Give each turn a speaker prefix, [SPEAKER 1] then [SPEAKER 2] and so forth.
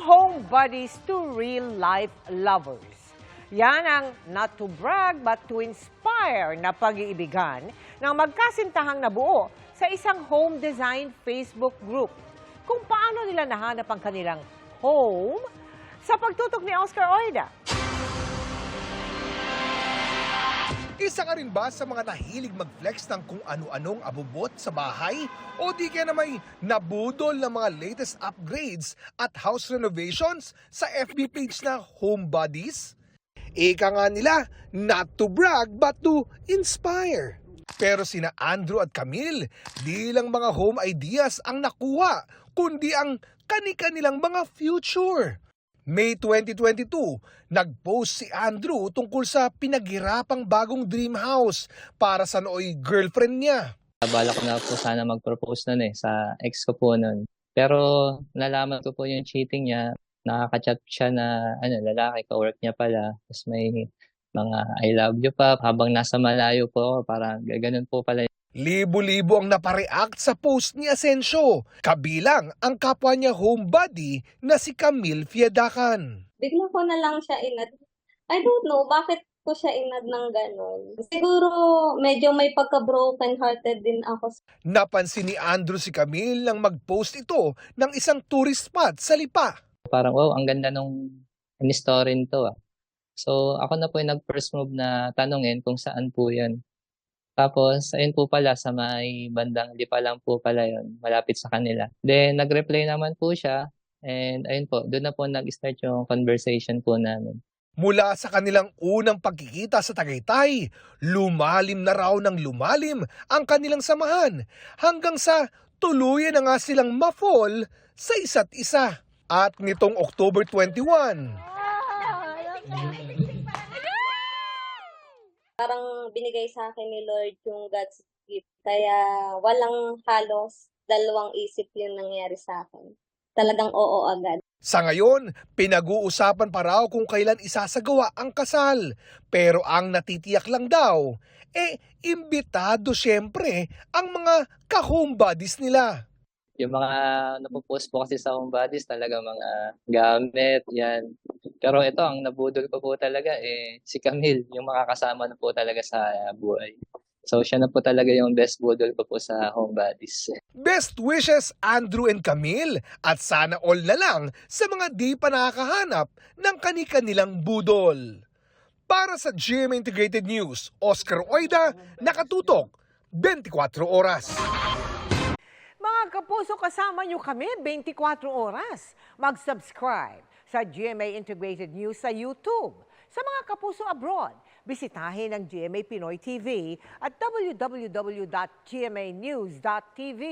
[SPEAKER 1] home buddies to real-life lovers. Yan ang not to brag but to inspire na pag-iibigan ng magkasintahang nabuo sa isang home design Facebook group. Kung paano nila nahanap ang kanilang home, sa pagtutok ni Oscar Oida.
[SPEAKER 2] Isa ka rin ba sa mga nahilig mag-flex ng kung ano-anong abubot sa bahay? O di kaya na may nabudol ng mga latest upgrades at house renovations sa FB page na Home Buddies? Ika nga nila, not to brag but to inspire. Pero sina Andrew at Camille, di lang mga home ideas ang nakuha, kundi ang kani-kanilang mga future. May 2022, nag-post si Andrew tungkol sa pinaghirapang bagong dream house para sa nooy girlfriend niya.
[SPEAKER 3] Balak na po sana mag-propose nun sa ex ko po nun. Pero nalaman ko po yung cheating niya, nakaka-chat siya na lalaki, ka-work niya pala. Tapos may mga I love you pa habang nasa malayo po ako, parang ganun po pala.
[SPEAKER 2] Libo-libo ang napareact sa post ni Asensio, kabilang ang kapwa niya home buddy na si Camille Fiadacan.
[SPEAKER 4] Bigla ko na lang siya inad. I don't know bakit ko siya inad ng gano'n. Siguro medyo may pagka-broken hearted din ako.
[SPEAKER 2] Napansin ni Andrew si Camille nang mag-post ito ng isang tourist spot sa Lipa.
[SPEAKER 3] Parang wow, ang ganda nung story nito . So ako na po yung nag-first move na tanungin kung saan po yun. Tapos, ayun po pala, sa may bandang Lipa lang po pala yun, malapit sa kanila. Then, nag-reply naman po siya, and ayun po, doon na po nag-start yung conversation po namin.
[SPEAKER 2] Mula sa kanilang unang pagkikita sa Tagaytay, lumalim na raw ng lumalim ang kanilang samahan, hanggang sa tuluyan na nga silang ma-fall sa isa't isa. At nitong October 21,
[SPEAKER 4] Parang binigay sa akin ni Lord yung God's gift. Kaya walang halos dalawang isip yung nangyari sa akin. Talagang oo agad.
[SPEAKER 2] sa ngayon, pinag-uusapan pa raw kung kailan isasagawa ang kasal. Pero ang natitiyak lang daw, imbitado syempre ang mga ka-home buddies nila.
[SPEAKER 3] Yung mga napopost po kasi sa home buddies, talaga mga gamit, yan. Pero ito, ang nabudol ko po talaga, si Camille, yung makakasama na po talaga sa buhay. So siya na po talaga yung best budol ko po sa home buddies.
[SPEAKER 2] Best wishes Andrew and Camille, at sana all na lang sa mga di pa nakakahanap ng kani-kanilang budol. Para sa GMA Integrated News, Oscar Oida, nakatutok 24 oras.
[SPEAKER 1] Mga kapuso, kasama nyo kami 24 oras. Mag-subscribe sa GMA Integrated News sa YouTube. Sa mga kapuso abroad, bisitahin ang GMA Pinoy TV at www.gmanews.tv.